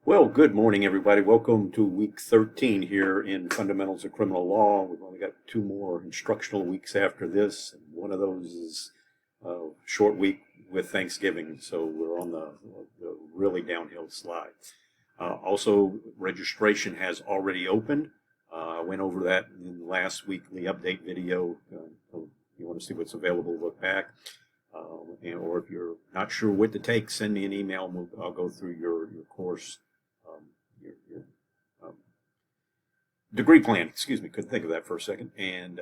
Well, good morning, everybody. Welcome to week 13 here in Fundamentals of Criminal Law. We've only got two more instructional weeks after this. And one of those is a short week with Thanksgiving, so we're on the really downhill slide. Also, registration has already opened. I went over that in the last weekly update video. If you want to see what's available, look back. Or if you're not sure what to take, send me an email and I'll go through your course. Your degree plan, excuse me, couldn't think of that for a second, and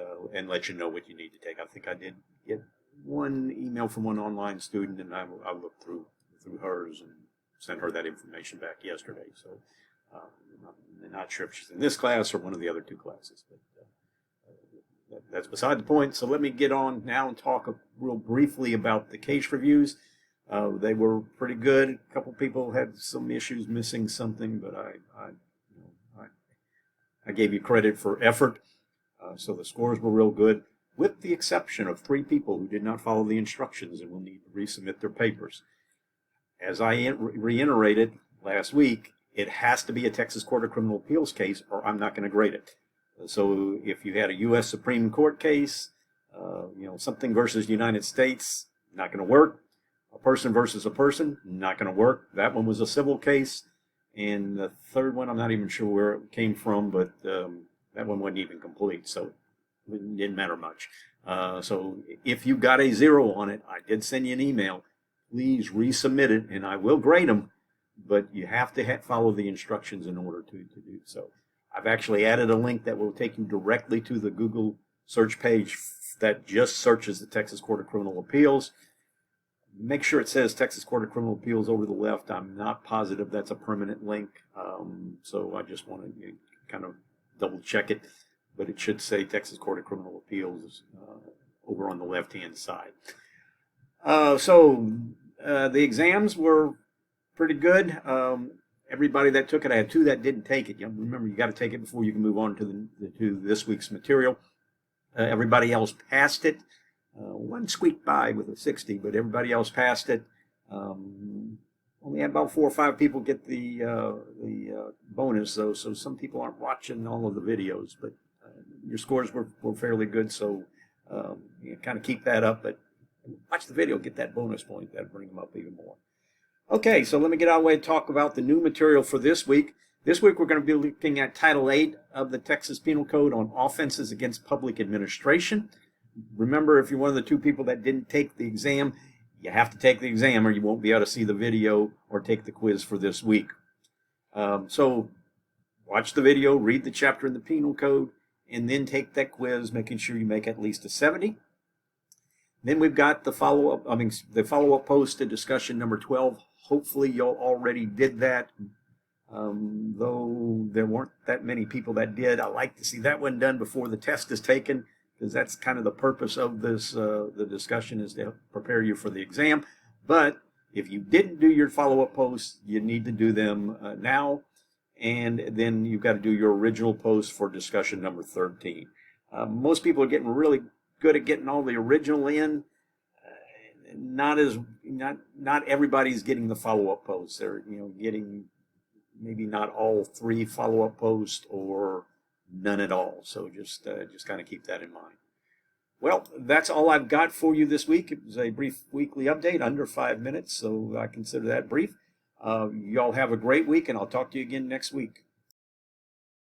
let you know what you need to take. I think I did get one email from one online student, and I looked through hers and sent her that information back yesterday. So I'm not sure if she's in this class or one of the other two classes, but that's beside the point. So let me get on now and talk real briefly about the case reviews. They were pretty good. A couple people had some issues missing something, but I gave you credit for effort. So the scores were real good, with the exception of 3 people who did not follow the instructions and will need to resubmit their papers. As I reiterated last week, it has to be a Texas Court of Criminal Appeals case or I'm not going to grade it. So if you had a U.S. Supreme Court case, something versus United States, not going to work. A person versus a person, not going to work. That one was a civil case. And the third one, I'm not even sure where it came from, but that one wasn't even complete, so it didn't matter much. So if you got a 0 on it, I did send you an email. Please resubmit it, and I will grade them, but you have to follow the instructions in order to do so. I've actually added a link that will take you directly to the Google search page that just searches the Texas Court of Criminal Appeals. Make sure it says Texas Court of Criminal Appeals over the left. I'm not positive that's a permanent link, so I just want to kind of double check it. But it should say Texas Court of Criminal Appeals over on the left-hand side. The exams were pretty good. Everybody that took it, I had 2 that didn't take it. Remember, you got to take it before you can move on to this week's material. Everybody else passed it. One squeaked by with a 60, but everybody else passed it. Only had about 4 or 5 people get the bonus, though, so some people aren't watching all of the videos, but your scores were fairly good, so you kind of keep that up, but watch the video, get that bonus point. That'll bring them up even more. Okay, so let me get out of the way and talk about the new material for this week. This week we're going to be looking at Title 8 of the Texas Penal Code on offenses against public administration. Remember, if you're one of the 2 people that didn't take the exam, you have to take the exam or you won't be able to see the video or take the quiz for this week. So watch the video, read the chapter in the Penal Code, and then take that quiz, making sure you make at least a 70. Then we've got the follow-up post to discussion number 12. Hopefully you already did that. Though there weren't that many people that did, I like to see that one done before the test is taken, because that's kind of the purpose of this. The discussion is to prepare you for the exam. But if you didn't do your follow-up posts, you need to do them now. And then you've got to do your original post for discussion number 13. Most people are getting really good at getting all the original in. Not everybody's getting the follow-up posts. They're getting maybe not all 3 follow-up posts or none at all. So just kind of keep that in mind. Well, that's all I've got for you this week. It was a brief weekly update, under 5 minutes, so I consider that brief. Y'all have a great week, and I'll talk to you again next week.